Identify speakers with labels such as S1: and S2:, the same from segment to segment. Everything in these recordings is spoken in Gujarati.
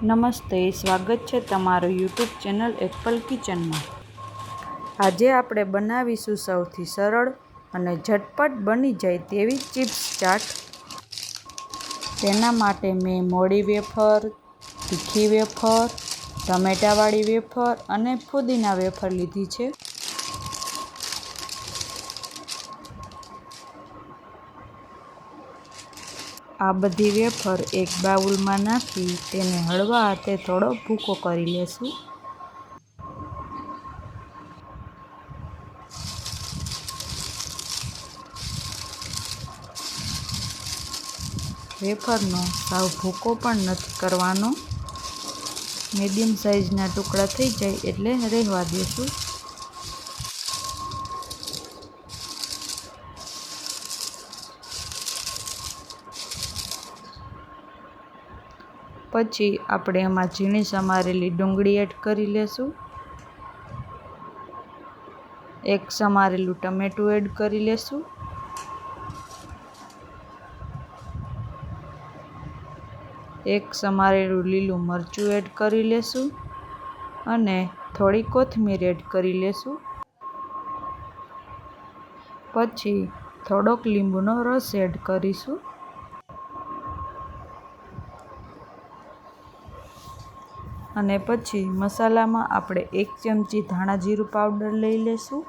S1: નમસ્તે, સ્વાગત છે તમારું યુટ્યુબ ચેનલ એપલ કિચનમાં। આજે આપણે બનાવીશું સૌથી સરળ અને ઝટપટ બની જાય તેવી ચિપ્સ ચાટ। તેના માટે મેં મોળી વેફર, તીખી વેફર, ટમેટાવાળી વેફર અને ફુદીના વેફર લીધી છે। આ બધી વેફર એક બાઉલમાં નાખી તેને હળવા હાથે થોડો ભૂકો કરી લેશું। વેફરનો સાવ ભૂકો પણ નથી કરવાનો, મીડિયમ સાઇઝના ટુકડા થઈ જાય એટલે રહેવા દેશું। પછી આપણે એમાં ઝીણી સમારેલી ડુંગળી એડ કરી લેશું, એક સમારેલું ટમેટું એડ કરી લેશું, એક સમારેલું લીલું મરચું એડ કરી લેશું અને થોડી કોથમીર એડ કરી લેશું। પછી થોડોક લીંબુનો રસ એડ કરીશું અને પછી મસાલામાં આપણે 1 ચમચી ધાણા જીરું પાવડર લઈ લેશું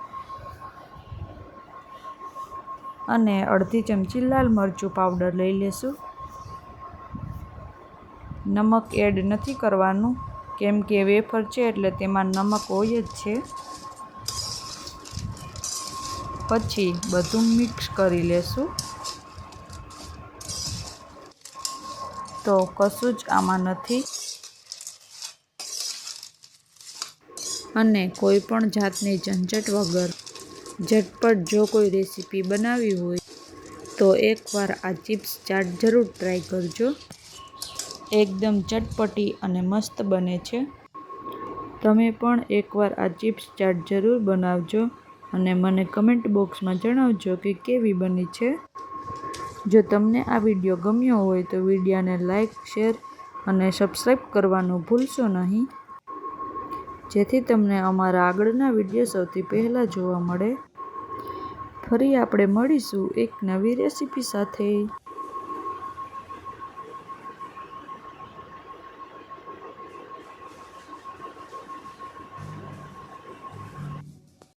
S1: અને અડધી ચમચી લાલ મરચું પાવડર લઈ લેશું। નમક એડ નથી કરવાનું કેમ કે વેફર છે એટલે તેમાં નમક હોય જ છે। પછી બધું મિક્સ કરી લેશું। તો કશું જ આમાં નથી અને કોઈ પણ જાતની ઝંઝટ વગર ઝટપટ જો કોઈ રેસીપી બનાવવી હોય તો એકવાર આ ચિપ્સ ચાટ જરૂર ટ્રાય કરજો। એકદમ ચટપટી અને મસ્ત બને છે। તમે પણ એકવાર આ ચિપ્સ ચાટ જરૂર બનાવજો અને મને કમેન્ટ બોક્સમાં જણાવજો કે કેવી બની છે। જો તમને આ વિડીયો ગમ્યો હોય તો વિડીયોને લાઇક, શેર અને સબસ્ક્રાઈબ કરવાનું ભૂલશો નહીં, જેથી તમને અમારા આગળના વિડીયો સૌથી પહેલાં જોવા મળે। ફરી આપણે મળીશું એક નવી રેસીપી સાથે।